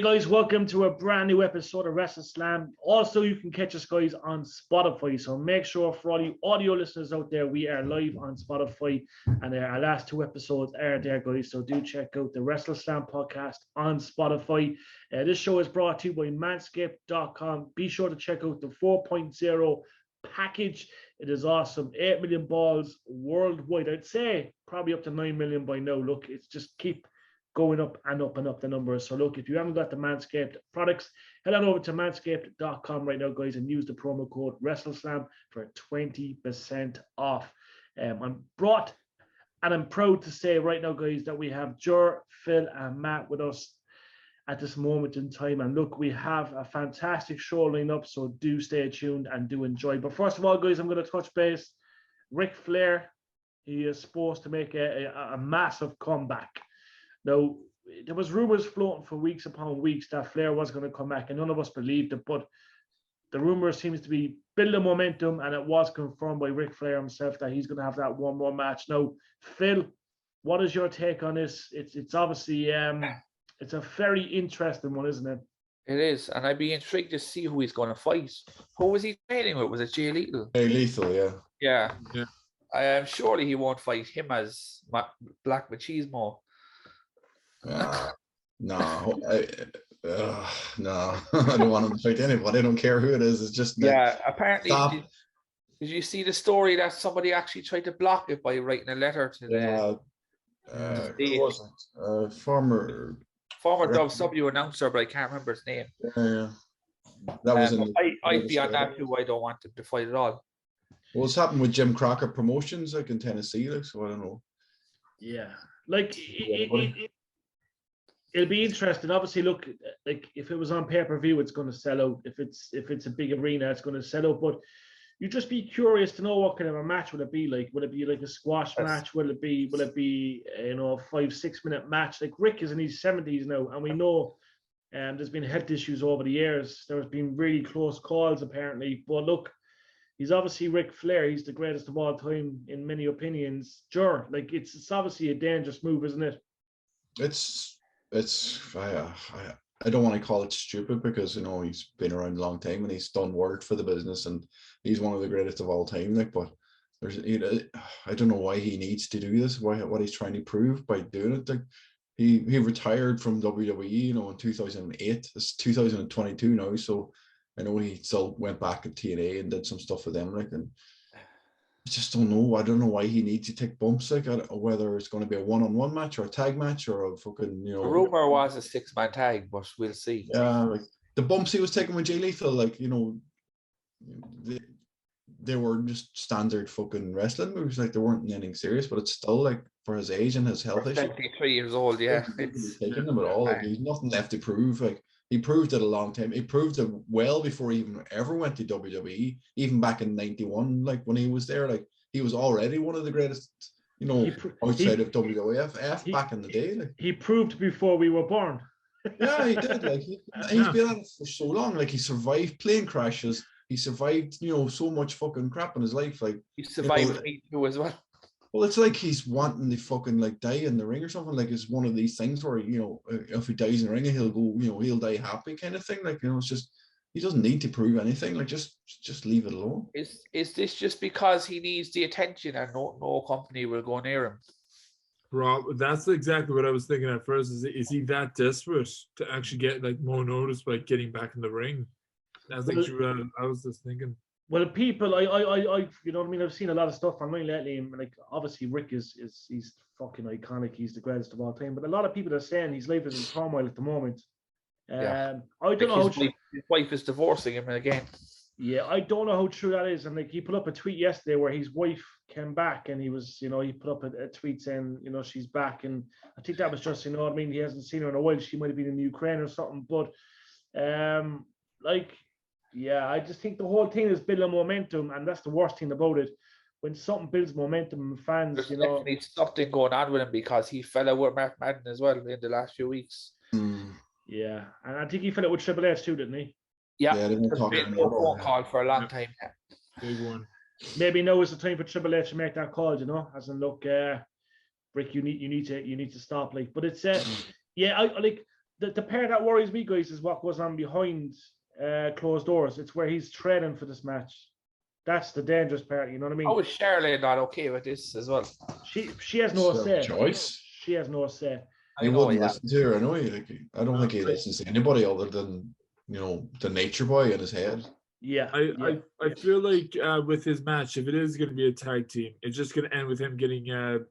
Hey guys, welcome to a brand new episode of WrestleSlam. Also, you can catch us guys on Spotify. So make sure for all you audio listeners out there, we are live on Spotify, and our last two episodes are there, guys. So do check out the WrestleSlam podcast on Spotify. This show is brought to you by Manscaped.com. Be sure to check out the 4.0 package. It is awesome. 8 million balls worldwide. I'd say probably up to 9 million by now. Look, it's just keep going up and up and up the numbers. So look, if you haven't got the Manscaped products, head on over to manscaped.com right now, guys, and use the promo code WrestleSlam for 20% off. I'm proud to say right now, guys, that we have Jer, Phil, and Matt with us at this moment in time. And look, we have a fantastic show lined up, so do stay tuned and do enjoy. But first of all, guys, I'm going to touch base. Ric Flair, he is supposed to make a massive comeback. Now, there was rumors floating for weeks upon weeks that Flair was going to come back, and none of us believed it, but the rumor seems to be building momentum, and it was confirmed by Ric Flair himself that he's going to have that one more match. Now, Phil, what is your take on this? It's obviously it's a very interesting one, isn't it? It is, and I'd be intrigued to see who he's going to fight. Who was he training with? Was it Jay Lethal? Jay Lethal, yeah. Yeah. I am surely he won't fight him as Black Machismo. No, I don't want him to fight anybody. I don't care who it is. It's just apparently. Did you see the story that somebody actually tried to block it by writing a letter to the former WCW announcer, but I can't remember his name. Yeah. That was I'd be on that too. I don't want him to fight at all. What's happened with Jim Crocker Promotions, like in Tennessee, like, so I don't know. Yeah, like it'll be interesting. Obviously, look, like if it was on pay-per-view, it's going to sell out. If it's a big arena, it's going to sell out. But you just be curious to know what kind of a match will it be like. Will it be like a squash match? Will it be a 5-6 minute match? Like Rick is in his 70s now, and we know there's been health issues over the years. There's been really close calls apparently. But look, he's obviously Ric Flair. He's the greatest of all time in many opinions. Sure, like it's obviously a dangerous move, isn't it? I don't want to call it stupid because he's been around a long time and he's done work for the business and he's one of the greatest of all time. Like, but I don't know why he needs to do this. What he's trying to prove by doing it. Like, he retired from WWE, in 2008. It's 2022 now, so I know he still went back at TNA and did some stuff with them. Like, and I just don't know. I don't know why he needs to take bumps, like whether it's going to be a one-on-one match or a tag match or a fucking, The rumor was a 6-man tag, but we'll see. Yeah, like the bumps he was taking with Jay Lethal, like, they were just standard fucking wrestling moves. Like, they weren't anything serious, but it's still like for his age and his health issues. 73 years old, yeah. It's taking him at all. Like, he's nothing left to prove. Like, he proved it a long time. He proved it well before he even ever went to WWE, even back in 91, like when he was there. Like, he was already one of the greatest, outside of WWF back in the day. Like, he proved before we were born. Yeah, he did. Like, he's been at it for so long. Like, he survived plane crashes. He survived, so much fucking crap in his life. Like, he survived Me Too as well. Well, it's like he's wanting to fucking like die in the ring or something. Like, it's one of these things where, if he dies in the ring, he'll go, he'll die happy kind of thing. Like, it's just, he doesn't need to prove anything. Like, just leave it alone. Is this just because he needs the attention and no company will go near him? Rob, that's exactly what I was thinking at first. Is he that desperate to actually get like more notice by getting back in the ring? I was just thinking. Well, people, I I've seen a lot of stuff online lately, and like obviously Rick he's fucking iconic. He's the greatest of all time. But a lot of people are saying his life is in turmoil at the moment. I don't know. His wife is divorcing him again. Yeah, I don't know how true that is. And like, he put up a tweet yesterday where his wife came back, and he was, he put up a tweet saying, she's back. And I think that was just, he hasn't seen her in a while. She might have been in Ukraine or something. But I just think the whole thing is building momentum, and that's the worst thing about it. When something builds momentum, fans, There's definitely something going on with him because he fell out with Mark Madden as well in the last few weeks. Yeah, and I think he fell out with Triple H too, didn't he? Yeah, there's been no phone call for a long time. Big one. Maybe now is the time for Triple H to make that call, as in, look, Rick, you need to stop, like. But it's I like the part that worries me, guys, is what goes on behind closed doors. It's where he's training for this match. That's the dangerous part. You know what I mean? How is Charlotte not okay with this as well? She has no say. Choice. She has no say. He wouldn't listen to her. I know. I don't think he listens to anybody other than the Nature Boy in his head. Yeah. I feel like with his match, if it is going to be a tag team, it's just going to end with him getting a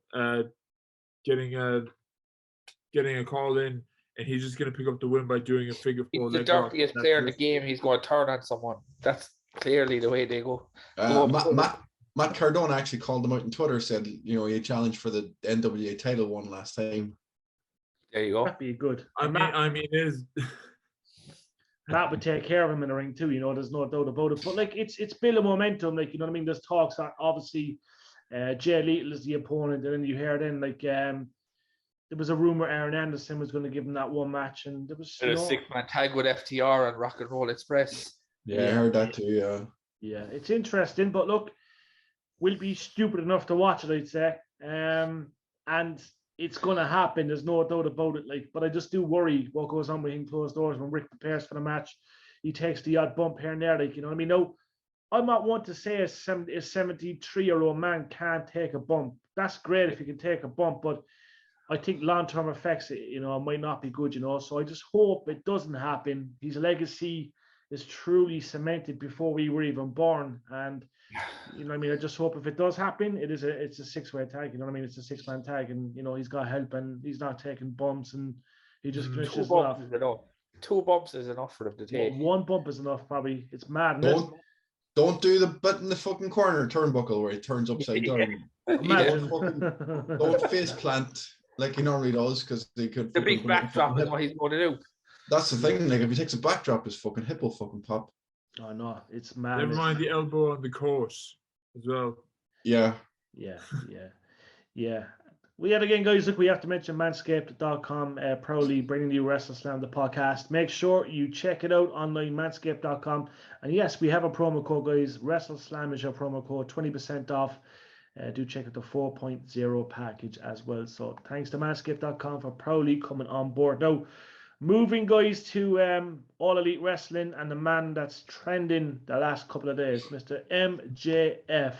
call in, and he's just going to pick up the win by doing a figure four. He's the dirtiest player in the game. He's going to turn on someone. That's clearly the way they go. Matt Cardona actually called him out on Twitter, said, he challenged for the NWA title one last time. There you go. That'd be good. I mean, it is. Matt would take care of him in the ring too, there's no doubt about it. But like it's building momentum, like, you know what I mean? There's talks that obviously Jay Lethal is the opponent, and then you hear then like there was a rumor Aaron Anderson was going to give him that one match, and there was a 6-man tag with FTR and Rock and Roll Express. Yeah, I heard that too. Yeah, it's interesting, but look, we'll be stupid enough to watch it, I'd say. And it's gonna happen, there's no doubt about it. Like, but I just do worry what goes on behind closed doors when Rick prepares for the match. He takes the odd bump here and there, like, you know what I mean? No, I'm not one to say a 73-year-old man can't take a bump. That's great if he can take a bump, but I think long-term effects, might not be good, So I just hope it doesn't happen. His legacy is truly cemented before we were even born. And I just hope if it does happen, it's a 6-way tag, It's a 6-man tag, and he's got help and he's not taking bumps, and he just finishes it off. 2 bumps is enough for them to take. One bump is enough, probably. It's mad. Don't do the bit in the fucking corner turnbuckle where he turns upside down. Don't face plant like he normally does, because they could. The big backdrop is what he's going to do. That's the thing. Like, if he takes a backdrop, his fucking hip will fucking pop. Oh no, it's mad. Never mind the elbow on the course as well. Yeah. Well, yet again, guys, look, we have to mention manscaped.com, proudly bringing you WrestleSlam, the podcast. Make sure you check it out online, manscaped.com. And yes, we have a promo code, guys. WrestleSlam is your promo code, 20% off. Do check out the 4.0 package as well. So thanks to manscaped.com for proudly coming on board. Now, moving, guys, to All Elite Wrestling and the man that's trending the last couple of days, Mr. MJF.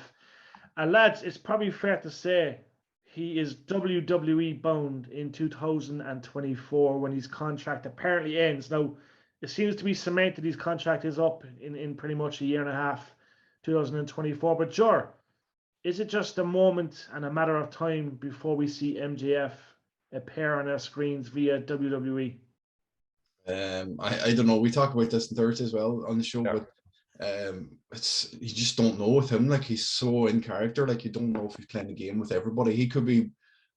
And lads, it's probably fair to say he is WWE bound in 2024 when his contract apparently ends. Now, it seems to be cemented his contract is up in pretty much a year and a half, 2024. But sure, is it just a moment and a matter of time before we see MJF appear on our screens via WWE? I don't know. We talk about this on Thursday as well on the show, but you just don't know with him. Like, he's so in character. Like, you don't know if he's playing a game with everybody. He could be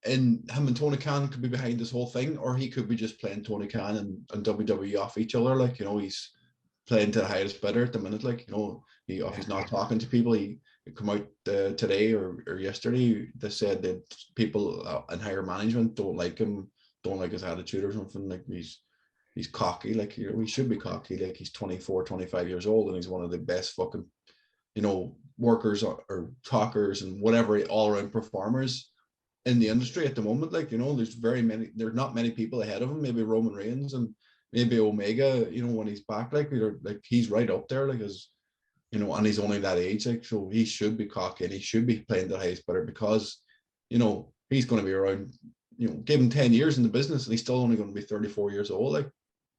him and Tony Khan could be behind this whole thing, or he could be just playing Tony Khan and WWE off each other. Like, he's playing to the highest bidder at the minute. Like, if he's not talking to people, he come out today or yesterday. They said that people in higher management don't like him, don't like his attitude or something. Like, he's cocky. Like, he should be cocky. Like, he's 24, 25 years old, and he's one of the best fucking, workers or talkers and whatever, all-around performers in the industry at the moment. Like, there's not many people ahead of him. Maybe Roman Reigns and maybe Omega, when he's back, like he's right up there, like, as and he's only that age, like, so he should be cocky and he should be playing the highest bidder, because he's going to be around, give him 10 years in the business and he's still only going to be 34 years old. Like,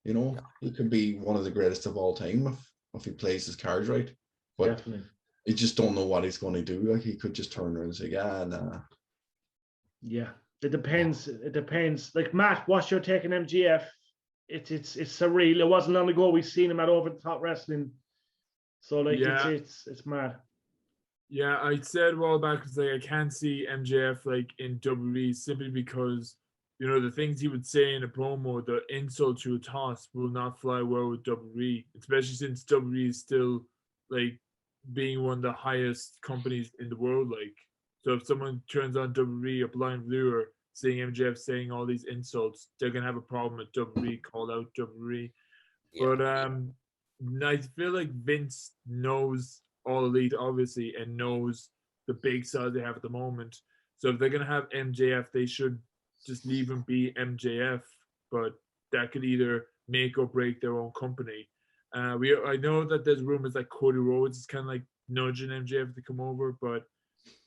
he could be one of the greatest of all time if he plays his cards right. But definitely, you just don't know what he's going to do. Like, he could just turn around and say, nah. Yeah, it depends. It depends. Like, Matt, what's your take on MJF? It's surreal. It wasn't long ago we seen him at Over the Top Wrestling. So, like, it's mad. Yeah, I said a while back, it's like I can't see MJF like in WWE simply because the things he would say in a promo, the insults you would toss will not fly well with WWE, especially since WWE is still like being one of the highest companies in the world. Like, so if someone turns on WWE, a blind viewer, seeing MJF saying all these insults, they're gonna have a problem with WWE, call out WWE. Yeah. But I feel like Vince knows All Elite, obviously, and knows the big stars they have at the moment. So if they're going to have MJF, they should just leave him be MJF. But that could either make or break their own company. I know that there's rumors that Cody Rhodes is kind of like nudging MJF to come over, but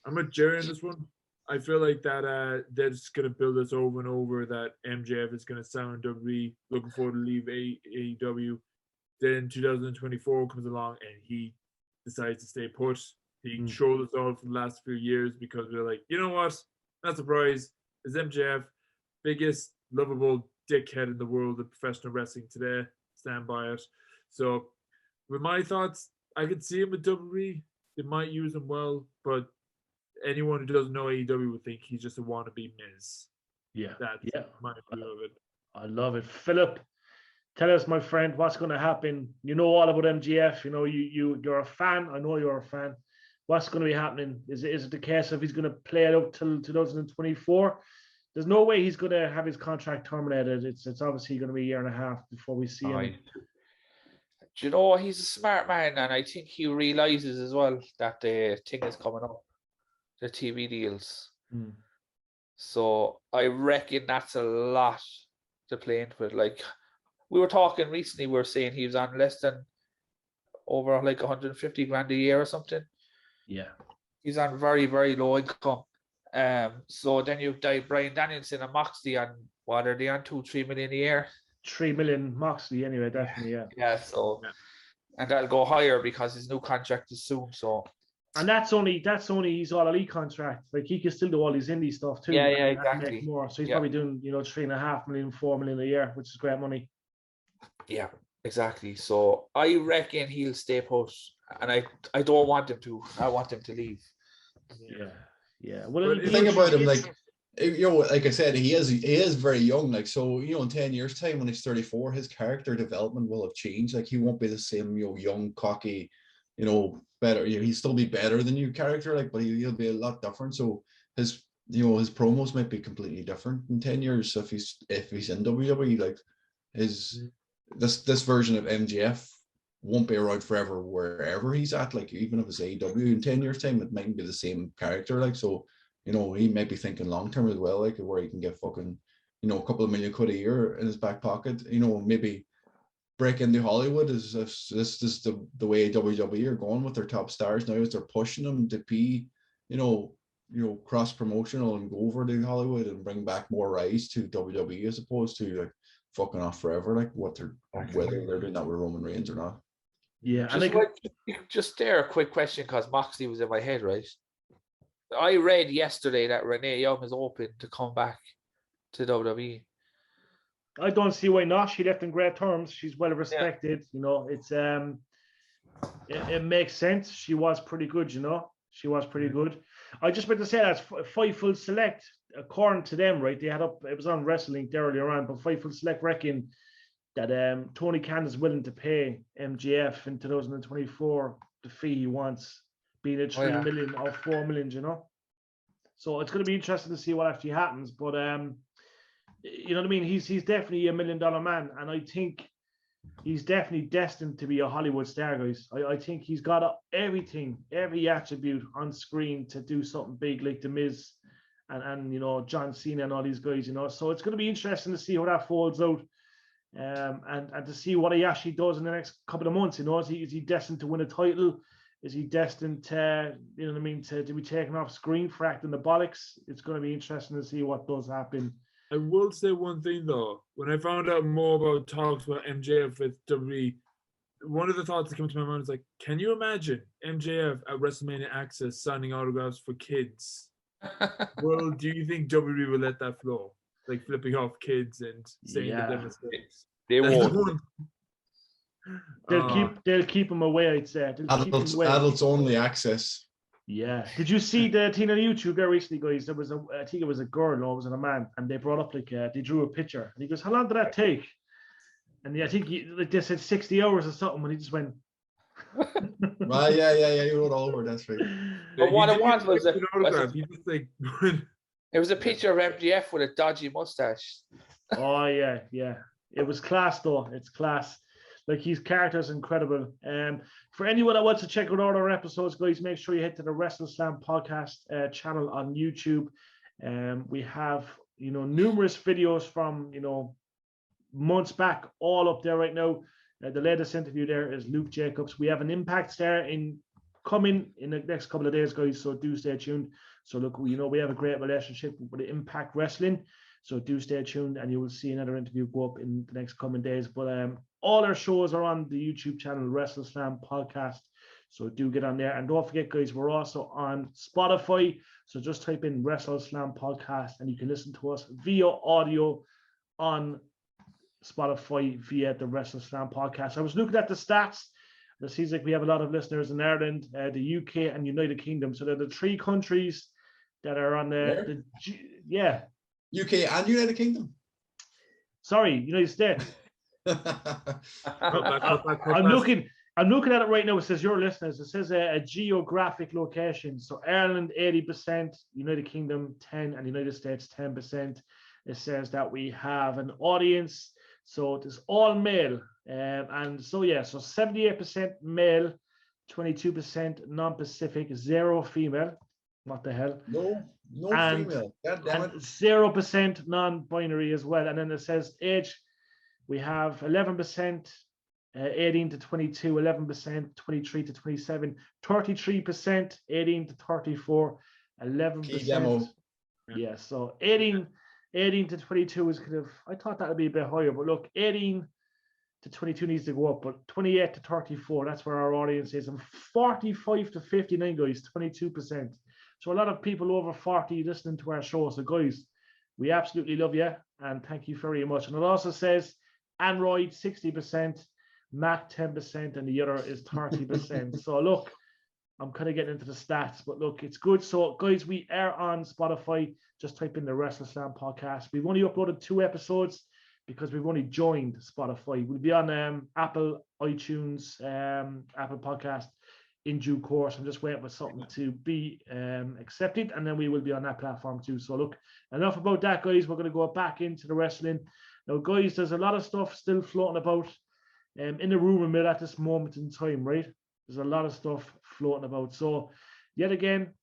I'm with Jerry on this one. I feel like that they're just gonna build this over and over that MJF is gonna sign WWE, looking forward to leave AEW. Then 2024 comes along and he decides to stay put. He showed us all for the last few years because we're like, you know what? Not surprised. It's MJF, biggest lovable dickhead in the world of professional wrestling today. Stand by it. So, with my thoughts, I could see him with WWE. They might use him well, but anyone who doesn't know AEW would think he's just a wannabe Miz. Yeah, That's my view of it. I love it. Philip, tell us, my friend, what's going to happen? You know all about MJF. You know you're a fan. I know you're a fan. What's going to be happening? Is it the case of he's going to play it out till 2024? There's no way he's going to have his contract terminated. It's obviously going to be a year and a half before we see him. Do you know, he's a smart man, and I think he realizes as well that the thing is coming up, the TV deals. So I reckon that's a lot to play into it. Like, we were talking recently, we were saying he was on less than over like 150 grand a year or something. Yeah. He's on very, very low income. So then you've Brian Danielson and Moxley, and what are they on, 2-3 million a year? 3 million Moxley anyway, definitely, yeah. Yeah, so and that'll go higher because his new contract is soon. So and that's only his All Elite contract. Like, he can still do all his indie stuff too. Yeah, and exactly. make more. So he's probably doing 3.5 million, 4 million a year, which is great money. Yeah, exactly. So I reckon he'll stay put, and I don't want him to. I want him to leave. Yeah. Well, the thing about him, like, like I said, he is very young. Like, so, in 10 years' time, when he's 34, his character development will have changed. Like, he won't be the same, young, cocky, better. He'll still be better than you character, like, but he'll be a lot different. So his promos might be completely different in 10 years if he's in WWE. Like, this version of MJF won't be around forever wherever he's at. Like, even if it's AEW in 10 years' time, it mightn't be the same character. Like, so. He might be thinking long term as well, like, where he can get fucking, a couple of million quid a year in his back pocket. Maybe break into Hollywood. Is this is the way WWE are going with their top stars now? Is they're pushing them to be, cross promotional and go over to Hollywood and bring back more rise to WWE as opposed to like fucking off forever, like whether they're doing that with Roman Reigns or not. Yeah, just there a quick question because Moxley was in my head, right? I read yesterday that Renee Young is open to come back to WWE. I don't see why not. She left in great terms. She's well respected. It's it makes sense. She was pretty good. She was pretty good. I just meant to say that Fightful Select, according to them, right? They had up. It was on Wrestling earlier on, but Fightful Select reckon that Tony Khan is willing to pay MJF in 2024 the fee he wants. Being a 3 million or 4 million, so it's going to be interesting to see what actually happens. But you know what I mean? He's definitely $1 million man, and I think he's definitely destined to be a Hollywood star, guys. I think he's got everything, every attribute on screen to do something big like The Miz and John Cena and all these guys. So it's going to be interesting to see how that folds out, and to see what he actually does in the next couple of months. Is he destined to win a title? Is he destined to, to be taken off screen for acting the bollocks? It's going to be interesting to see what does happen. I will say one thing though. When I found out more about talks about MJF with WWE, one of the thoughts that came to my mind is like, can you imagine MJF at WrestleMania Access signing autographs for kids? Well, do you think WWE will let that flow? Like flipping off kids and saying that they're mistakes? They won't. They'll keep him away, I'd say. Adults only access. Yeah. Did you see the thing on YouTube there recently, guys? There was I think it was a girl or was it a man, and they brought up they drew a picture, and he goes, "How long did that take?" And I think they said 60 hours or something, and he just went. Right, yeah, he wrote all over. That's right. But what it was it was a picture of MJF with a dodgy mustache. Oh yeah. It was class though. It's class. Like, his character is incredible. For anyone that wants to check out all our episodes, guys, make sure you head to the WrestleSlam podcast channel on YouTube. We have, numerous videos from, months back, all up there right now. The latest interview there is Luke Jacobs. We have an Impact star coming in the next couple of days, guys, so do stay tuned. So look, we have a great relationship with Impact Wrestling, so do stay tuned and you will see another interview go up in the next coming days. But all our shows are on the YouTube channel, WrestleSlam Podcast, so do get on there. And don't forget, guys, we're also on Spotify, so just type in WrestleSlam Podcast and you can listen to us via audio on Spotify via the WrestleSlam Podcast. I was looking at the stats. It seems like we have a lot of listeners in Ireland, the UK, and United Kingdom. So they're the three countries that are on the UK and United Kingdom. Sorry, United States. I'm looking at it right now. It says your listeners. It says a geographic location. So Ireland 80%, United Kingdom 10%, and United States 10%. It says that we have an audience. So it is all male. And so 78% male, 22% non-Pacific, 0 female. What the hell? No female. God damn it. 0% non-binary as well. And then it says age, we have 11%, 18 to 22, 11%, 23 to 27, 33%, 18 to 34, 11%. Yeah, so 18 to 22 is kind of, I thought that would be a bit higher, but look, 18 to 22 needs to go up, but 28 to 34, that's where our audience is. And 45 to 59, guys, 22%. So a lot of people over 40 listening to our show. So guys, we absolutely love you and thank you very much. And it also says Android 60%, Mac 10%, and the other is 30%. So look, I'm kind of getting into the stats, but look, it's good. So guys, we are on Spotify. Just type in the WrestleSlam Podcast. We've only uploaded 2 episodes because we've only joined Spotify. We'll be on Apple, iTunes, Apple Podcast in due course. I'm just waiting for something to be accepted, and then we will be on that platform too. So look, enough about that, guys. We're going to go back into the wrestling. Now, guys, there's a lot of stuff still floating about in the rumor mill at this moment in time, right? There's a lot of stuff floating about. So yet again,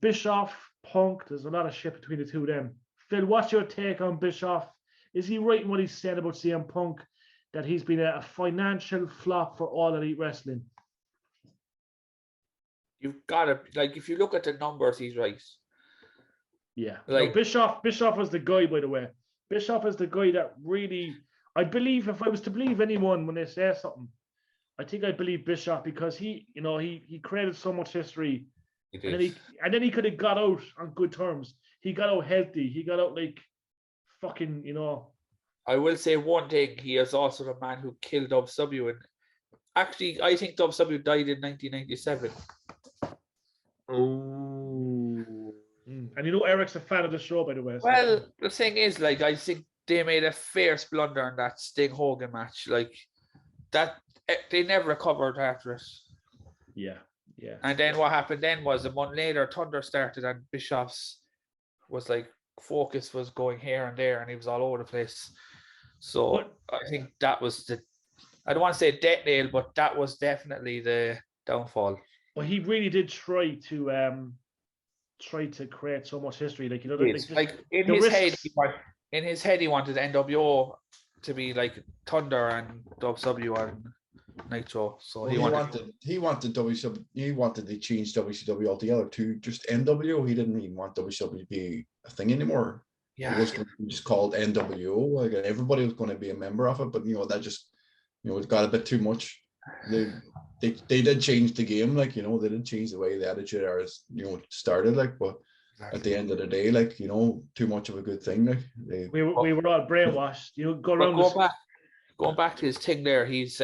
Bischoff, Punk, there's a lot of shit between the two of them. Phil, what's your take on Bischoff? Is he right in what he's saying about CM Punk, that he's been a financial flop for All Elite Wrestling? You've got to, if you look at the numbers, he's right. Yeah. Bischoff was the guy, by the way. Bischoff is the guy that really, I believe, if I was to believe anyone when they say something, I think I believe Bischoff, because he created so much history. And then he could have got out on good terms. He got out healthy. He got out fucking, I will say one thing. He is also the man who killed WCW. And actually, I think WCW died in 1997. Oh. And Eric's a fan of the show, by the way. So. Well, the thing is, I think they made a fierce blunder in that Sting Hogan match. That they never recovered after it. Yeah. And then what happened then was a month later, Thunder started, and Bischoff's was focus was going here and there, and he was all over the place. So I think that was I don't want to say death nail, but that was definitely the downfall. Well, he really did try to create so much history, in his head he wanted NWO to be Thunder and WCW and Nitro. So he wanted WCW. He wanted to change WCW altogether to just NWO. He didn't even want WCW to be a thing anymore. Yeah, it was going to be just called NWO. Everybody was going to be a member of it, but that just it got a bit too much. They did change the game, they did change the way the Attitude Era started, but exactly. At the end of the day, too much of a good thing. We were all brainwashed. Going back to his thing there, he was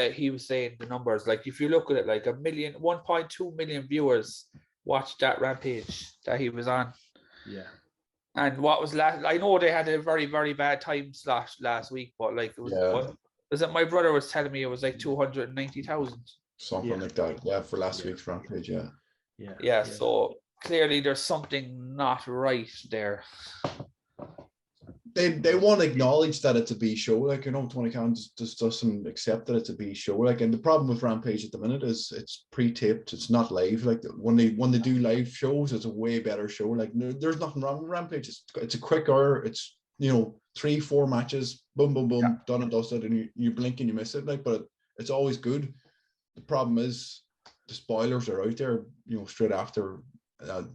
saying the numbers. If you look at it, 1.2 million viewers watched that Rampage that he was on. Yeah. And what was last? I know they had a very, very bad time slot last week, but it was my brother was telling me it was 290,000. Something like that. Yeah, for last week's Rampage. Yeah. So clearly there's something not right there. They won't acknowledge that it's a B show, Tony Khan just doesn't accept that it's a B show. And the problem with Rampage at the minute is it's pre-taped, it's not live. When they do live shows, it's a way better show. There's nothing wrong with Rampage. It's a quicker, it's 3-4 matches, boom, boom, boom, done and dusted, and you blink and you miss it. Like, but it's always good. The problem is the spoilers are out there, straight after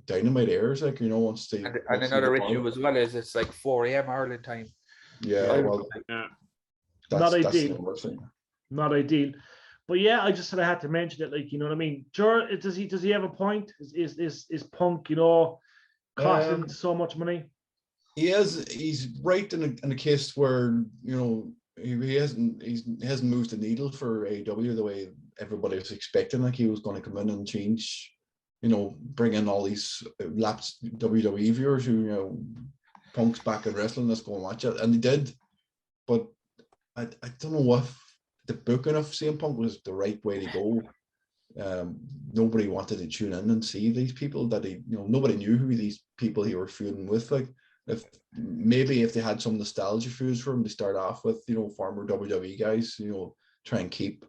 Dynamite airs. Like, once they and another issue as well is it's like 4 a.m. Ireland time. Yeah, well, not ideal. That's not ideal. But yeah, I just said I had to mention it. Like, you know what I mean? Does he have a point? Is Punk, costing so much money? He's right in a case where he hasn't moved the needle for AEW the way everybody was expecting. Like, he was going to come in and change, bring in all these lapsed WWE viewers who Punk's back in wrestling, let's go and watch it, and he did. But I don't know if the booking of CM Punk was the right way to go. Nobody wanted to tune in and see these people that nobody knew who these people he was feuding with. Like, if they had some nostalgia feuds for him to start off with, former WWE guys, try and keep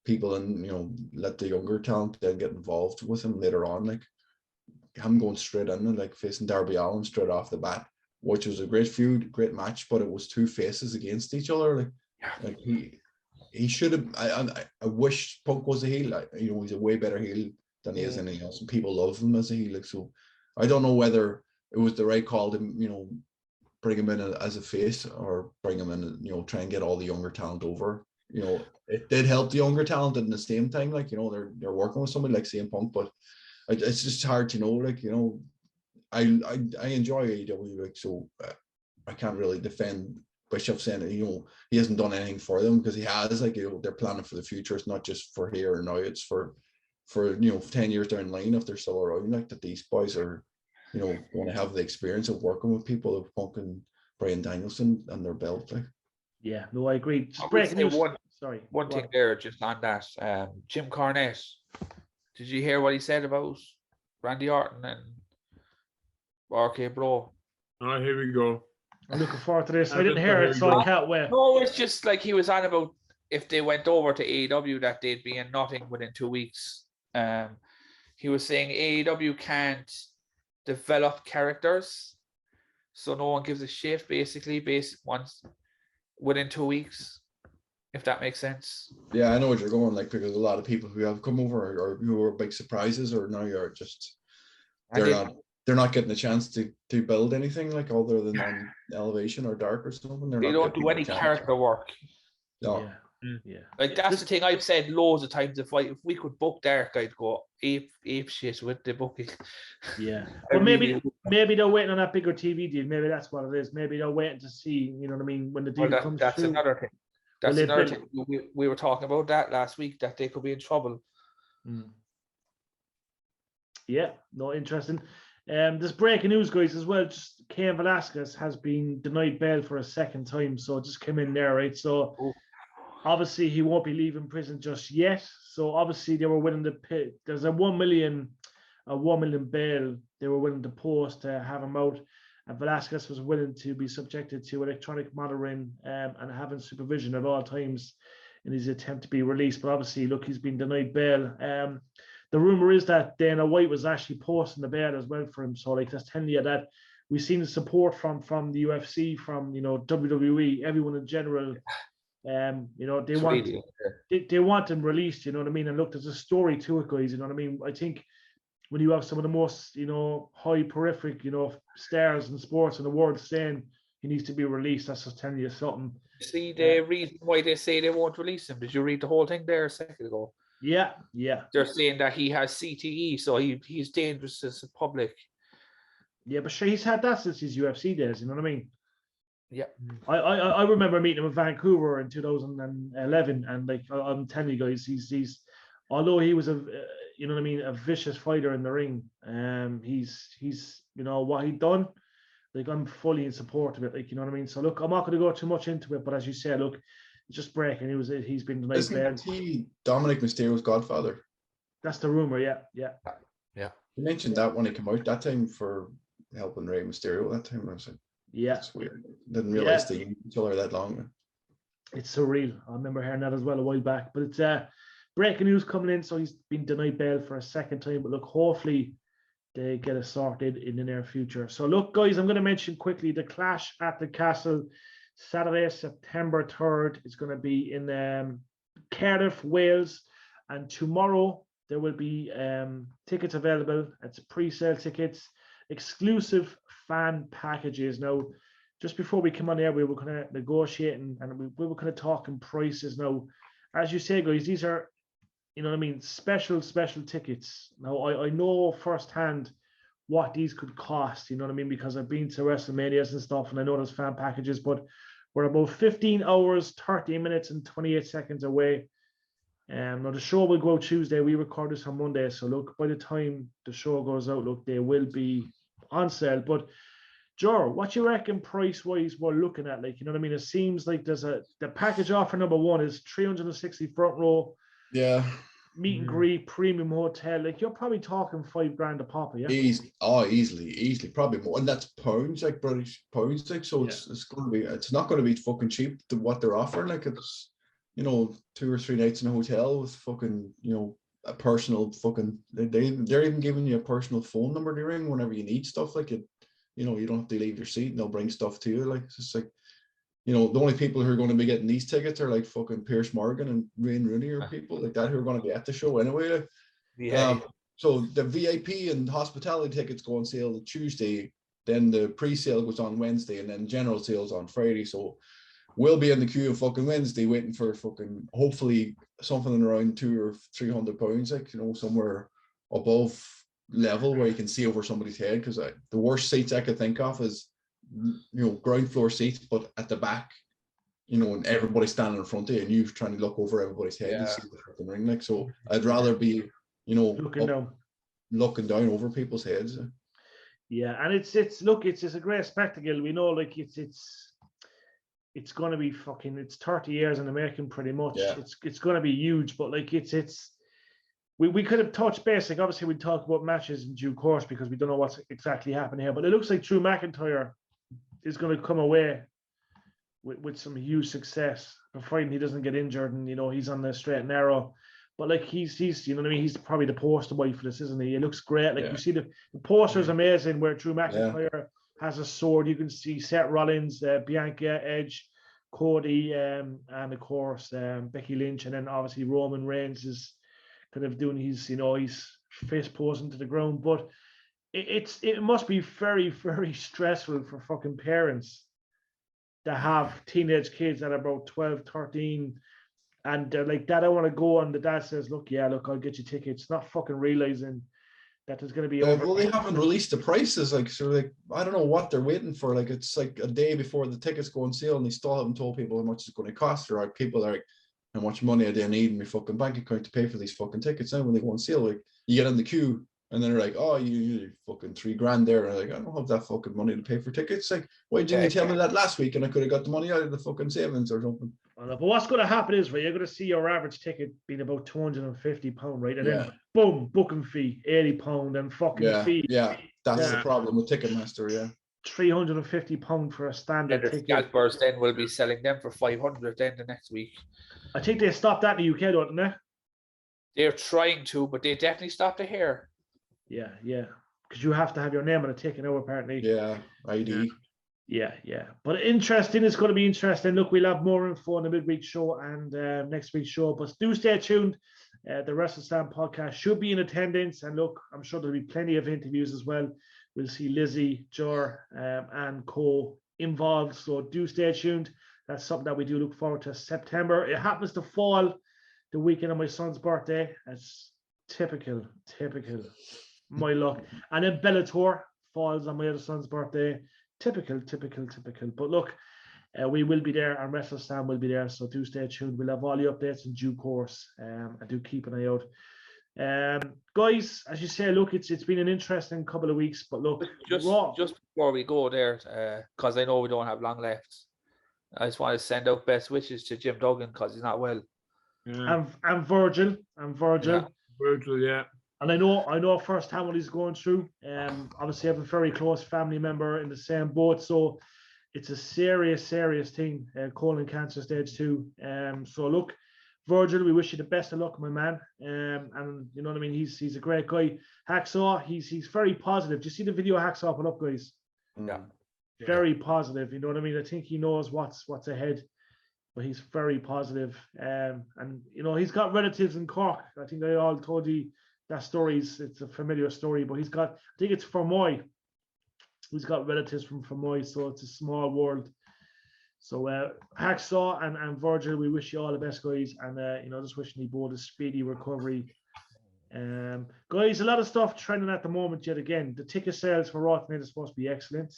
people and let the younger talent then get involved with him later on. Like, him going straight in and like facing Darby Allin straight off the bat, which was a great feud, great match, but it was two faces against each other. Like he should have. I wish Punk was a heel. He's a way better heel than he is anything else, and people love him as a heel. Like, so I don't know whether it was the right call to bring him in as a face, or bring him in try and get all the younger talent over. It did help the younger talent, and at the same time, like, they're working with somebody like CM Punk, but it's just hard to know. Like, I enjoy AEW, like, so I can't really defend Bischoff saying that he hasn't done anything for them, because he has. Like, they're planning for the future. It's not just for here or now. It's for 10 years down the line, if they're still around, like, that these boys are want to have the experience of working with people like Punk and Bryan Danielson and their belt. Like, yeah, no, I agree. Just breaking news. One thing there, just on that, Jim Cornette. Did you hear what he said about Randy Orton and RK Bro? Oh, here we go. I'm looking forward to this. I didn't hear it, so I can't wait. No, it's just like he was on about if they went over to AEW that they'd be in nothing within 2 weeks. He was saying AEW can't develop characters, so no one gives a shit basically once within 2 weeks, if that makes sense. Yeah, I know what you're going, like, because a lot of people who have come over or who are big surprises, or now you're just they're not getting a chance to build anything, like, other than on Elevation or Dark or something. They don't do any character work. No. Yeah. Like, that's the thing I've said loads of times. If we could book Dark, I'd go ape shit with the booking. Yeah. But maybe they're waiting on that bigger TV deal. Maybe that's what it is. Maybe they're waiting to see, you know what I mean, when the deal comes that's through. Another thing. That's another thing. We were talking about that last week, that they could be in trouble. Yeah, no, interesting. There's breaking news, guys, as well. Just Cain Velasquez has been denied bail for a second time, so it just came in there, right? So obviously he won't be leaving prison just yet. So obviously they were willing to pay. There's a 1 million bail they were willing to post to have him out. And Velasquez was willing to be subjected to electronic monitoring and having supervision at all times in his attempt to be released. But obviously, look, he's been denied bail. The rumor is that Dana White was actually posting the bail as well for him. So, like, that's telling you that we've seen the support from the UFC, from WWE, everyone in general. They want him released. You know what I mean? And look, there's a story to it, guys. You know what I mean? I think when you have some of the most, high prolific, stars in sports in the world saying he needs to be released, that's just telling you something. See the reason why they say they won't release him. Did you read the whole thing there a second ago? Yeah. They're saying that he has CTE, so he's dangerous to the public. Yeah, but sure, he's had that since his UFC days. You know what I mean? Yeah. I remember meeting him in Vancouver in 2011, and like I'm telling you guys, he's although he was a vicious fighter in the ring, he's what he'd done, like, I'm fully in support of it, like, you know what I mean? So look, I'm not going to go too much into it, but as you said, look, it's just breaking news. He's been denied bail. Isn't he Dominic Mysterio's godfather? That's the rumor, yeah. You mentioned that when he came out that time for helping Rey Mysterio that time. I was like, yeah, that's weird. Didn't realize they knew each other that long. It's surreal. I remember hearing that as well a while back. But it's breaking news coming in. So he's been denied bail for a second time. But look, hopefully they get it sorted in the near future. So look, guys, I'm going to mention quickly the Clash at the Castle, Saturday, September 3rd. It's going to be in Cardiff, Wales. And tomorrow there will be tickets available. It's pre-sale tickets, exclusive fan packages. Now, just before we come on air, we were kind of negotiating and we were kind of talking prices. Now, as you say, guys, these are, you know what I mean, special tickets. Now, I know firsthand what these could cost, you know what I mean, because I've been to WrestleManias and stuff, and I know there's fan packages, but we're about 15 hours, 30 minutes, and 28 seconds away. Now, the show will go out Tuesday. We record this on Monday, so look, by the time the show goes out, look, they will be on sale. But, Joe, what you reckon price-wise we're looking at? Like, you know what I mean? It seems like the package offer number one is 360 front row. Yeah. Meet and greet, premium hotel. Like, you're probably talking $5,000 a pop, yeah? Easily, probably more. And that's pounds, like British pounds, like, so it's not going to be fucking cheap to what they're offering. Like, it's, you know, 2 or 3 nights in a hotel with fucking, you know, a personal fucking, they're even giving you a personal phone number to ring whenever you need stuff. Like, you know, you don't have to leave your seat and they'll bring stuff to you. Like, it's just like, you know, the only people who are going to be getting these tickets are like fucking Pierce Morgan and Wayne Rooney or people like that who are going to be at the show anyway. Like, Yeah. So the VIP and hospitality tickets go on sale Tuesday, then the pre-sale goes on Wednesday, and then general sales on Friday. So we'll be in the queue of fucking Wednesday waiting for fucking hopefully something around £200 or £300, like, you know, somewhere above level where you can see over somebody's head. Because the worst seats I could think of is, you know, ground floor seats, but at the back, you know, and everybody's standing in front of you and you trying to look over everybody's head and see the fucking ring. Like, so I'd rather be, you know, looking down over people's heads. Yeah, and it's a great spectacle. We know, like, it's going to be fucking, it's 30 years in the making pretty much. Yeah. It's going to be huge, but like we could have touched base. Like, obviously we talk about matches in due course because we don't know what's exactly happening here, but it looks like Drew McIntyre is going to come away with some huge success, providing he doesn't get injured and, you know, he's on the straight and narrow. But like he's you know what I mean, he's probably the poster boy for this, isn't he? It looks great. Like, you see the poster is amazing where Drew McIntyre has a sword. You can see Seth Rollins, Bianca, Edge, Cody, and of course Becky Lynch, and then obviously Roman Reigns is kind of doing his, you know, he's face posing to the ground. But it must be very, very stressful for fucking parents to have teenage kids that are about 12, 13, and they're like, Dad, I want to go. And the dad says, look, I'll get you tickets. Not fucking realizing that there's going to be well, they haven't released the prices. Like, so like, I don't know what they're waiting for. Like, it's like a day before the tickets go on sale and they still haven't told people how much it's going to cost. Or like, people are like, how much money do I need in my fucking bank account to pay for these fucking tickets? Now when they go on sale, like, you get in the queue and then they're like, oh, you fucking $3,000 there. And I'm like, I don't have that fucking money to pay for tickets. Like, why didn't you tell me that last week and I could have got the money out of the fucking savings or something? But what's going to happen is, right, you're going to see your average ticket being about £250, right? And then boom, booking fee, £80 and fucking fee. Yeah, that's the problem with Ticketmaster, £350 for a standard ticket. Scalpers then will be selling them for $500 then the next week. I think they stopped that in the UK, don't they? They're trying to, but they definitely stopped it here. Yeah. Because you have to have your name on a ticket now, apparently. Yeah, ID. Yeah. But interesting. It's going to be interesting. Look, we'll have more info on the midweek show and next week's show. But do stay tuned. The WrestleSlam podcast should be in attendance. And look, I'm sure there'll be plenty of interviews as well. We'll see Lizzie, Jor, and Co involved. So do stay tuned. That's something that we do look forward to. September. It happens to fall the weekend of my son's birthday. That's typical. My luck. And then Bellator falls on my other son's birthday. Typical. But look, we will be there and WrestleSlam will be there. So do stay tuned. We'll have all the updates in due course. And do keep an eye out. Guys, as you say, look, it's been an interesting couple of weeks. But look, just before we go there, because I know we don't have long left, I just want to send out best wishes to Jim Duggan because he's not well. Yeah. And Virgil. Virgil, yeah. And I know firsthand what he's going through. Obviously, I have a very close family member in the same boat, so it's a serious thing. Colon cancer stage 2. So look, Virgil, we wish you the best of luck, my man. And you know what I mean. He's a great guy. Hacksaw, he's very positive. Do you see the video Hacksaw put up, guys? Yeah. Very positive. You know what I mean. I think he knows what's ahead, but he's very positive. And you know he's got relatives in Cork. I think I all told you that story. It's a familiar story, but he's got. I think it's Fermoy. He's got relatives from Fermoy, so it's a small world. So Hacksaw and Virgil, we wish you all the best, guys, and you know, just wishing you both a speedy recovery. Guys, a lot of stuff trending at the moment. Yet again, the ticket sales for Raw tonight is supposed to be excellent.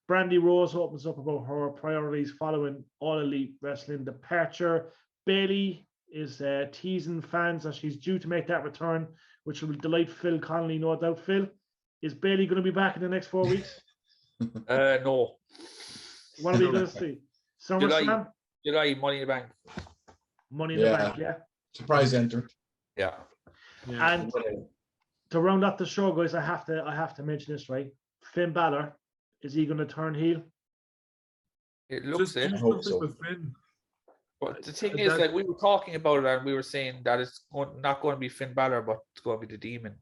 Brandy Rose opens up about her priorities following All Elite Wrestling departure. Bailey is teasing fans that she's due to make that return, which will delight Phil Connolly, no doubt. Phil, is Bailey going to be back in the next 4 weeks? No. What are we going to see? SummerSlam? July, Money in the Bank. Money in the Bank, yeah. Surprise enter. Yeah. And to round up the show, guys, I have to mention this, right? Finn Balor, is he going to turn heel? It looks it. I hope so. But the thing is, like we were talking about it, and we were saying that it's not going to be Finn Balor, but it's going to be the Demon.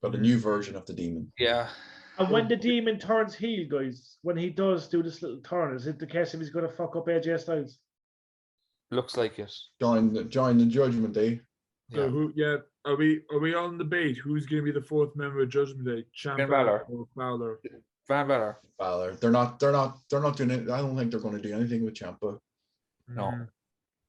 But a new version of the Demon. Yeah. And when the Demon turns heel, guys, when he does do this little turn, is it the case if he's going to fuck up AJ Styles? Looks like it. Join the Judgment Day. So are we on debate? Who's going to be the fourth member of Judgment Day? Finn Balor or Balor? Finn Balor. Balor. They're not doing it. I don't think they're going to do anything with Ciampa. No.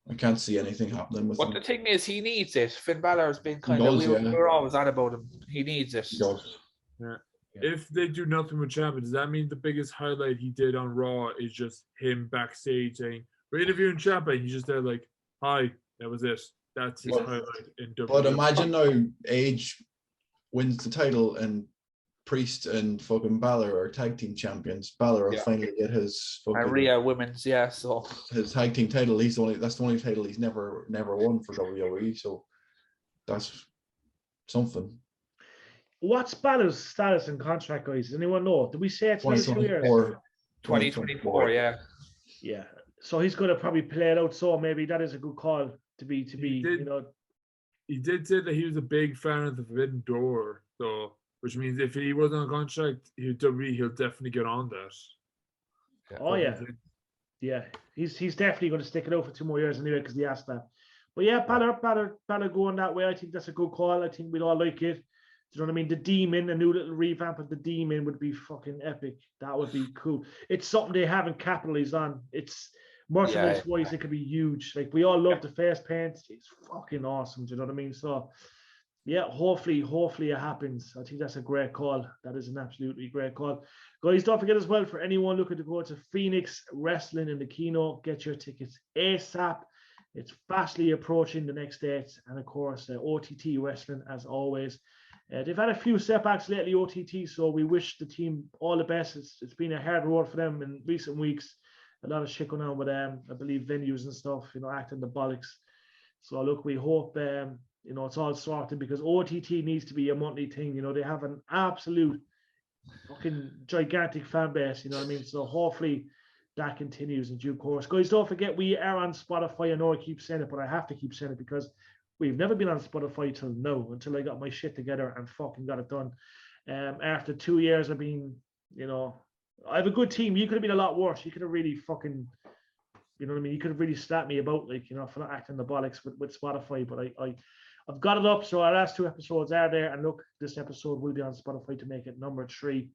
I can't see anything happening with But him. the thing is, he needs it. Finn Balor's been kind of. We were always on about him. He needs it. He does. Yeah. If they do nothing with Ciampa, does that mean the biggest highlight he did on Raw is just him backstage saying, "We're interviewing Ciampa," and he's just there like, "Hi," that was it. That's his highlight in WWE. But imagine now Edge wins the title and Priest and fucking Balor are tag team champions. Balor will finally get his fucking Rhea Women's, so his tag team title. That's the only title he's never won for WWE. So that's something. What's Balor's status and contract, guys? Does anyone know? Did we say it's 2 years? 2024, yeah. Yeah. So he's going to probably play it out. So maybe that is a good call to be. You know. He did say that he was a big fan of the Forbidden Door, though, which means if he wasn't on contract, he'll definitely get on that. Yeah. Oh yeah, yeah. He's definitely going to stick it out for 2 more years anyway because he asked that. But yeah, Balor going that way. I think that's a good call. I think we'd all like it. Do you know what I mean? The Demon, a new little revamp of the Demon would be fucking epic. That would be cool. It's something they haven't capitalized on. It's merchandise wise, it could be huge. Like we all love the face paint. It's fucking awesome. Do you know what I mean? So yeah, hopefully it happens. I think that's a great call. That is an absolutely great call. Guys, don't forget as well, for anyone looking to go to Phoenix Wrestling in the Kino, get your tickets ASAP. It's fastly approaching the next date. And of course, OTT Wrestling as always. They've had a few setbacks lately, OTT, so we wish the team all the best. It's been a hard road for them in recent weeks. A lot of shit going on with I believe venues and stuff, you know, acting the bollocks. So look, we hope you know, it's all sorted because OTT needs to be a monthly thing. You know, they have an absolute fucking gigantic fan base, you know what I mean? So hopefully that continues in due course. Guys, don't forget we are on Spotify. I know I keep saying it, but I have to keep saying it because we've never been on Spotify till now, until I got my shit together and fucking got it done. After 2 years of being, you know, I have a good team. You could have been a lot worse. You could have really fucking, you know what I mean? You could have really slapped me about, like, you know, for not acting the bollocks with Spotify. But I've got it up. So our last 2 episodes are there. And look, this episode will be on Spotify to make it number 3.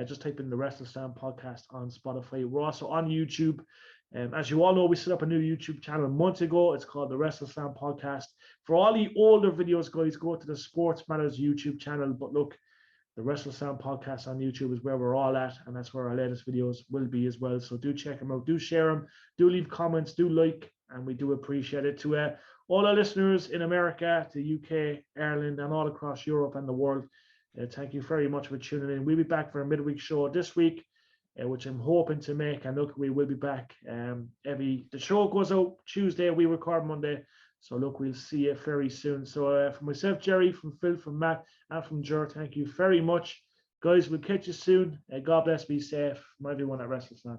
Just type in the WrestleSlam podcast on Spotify. We're also on YouTube. As you all know, we set up a new YouTube channel months ago. It's called the WrestleSlam Podcast. For all the older videos, guys, go to the Sports Matters YouTube channel. But look, the WrestleSlam Podcast on YouTube is where we're all at, and that's where our latest videos will be as well. So do check them out. Do share them. Do leave comments. Do like, and we do appreciate it. To all our listeners in America, to UK, Ireland, and all across Europe and the world, thank you very much for tuning in. We'll be back for a midweek show this week, which I'm hoping to make. And look, we will be back. The show goes out Tuesday. We record Monday. So look, we'll see you very soon. So from myself, Jerry, from Phil, from Matt, and from Jer, thank you very much. Guys, we'll catch you soon. God bless, be safe. From everyone at WrestleSlam.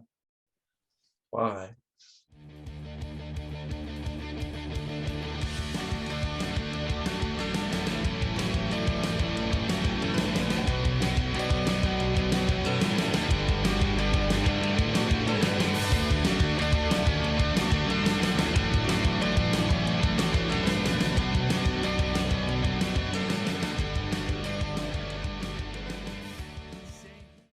Bye.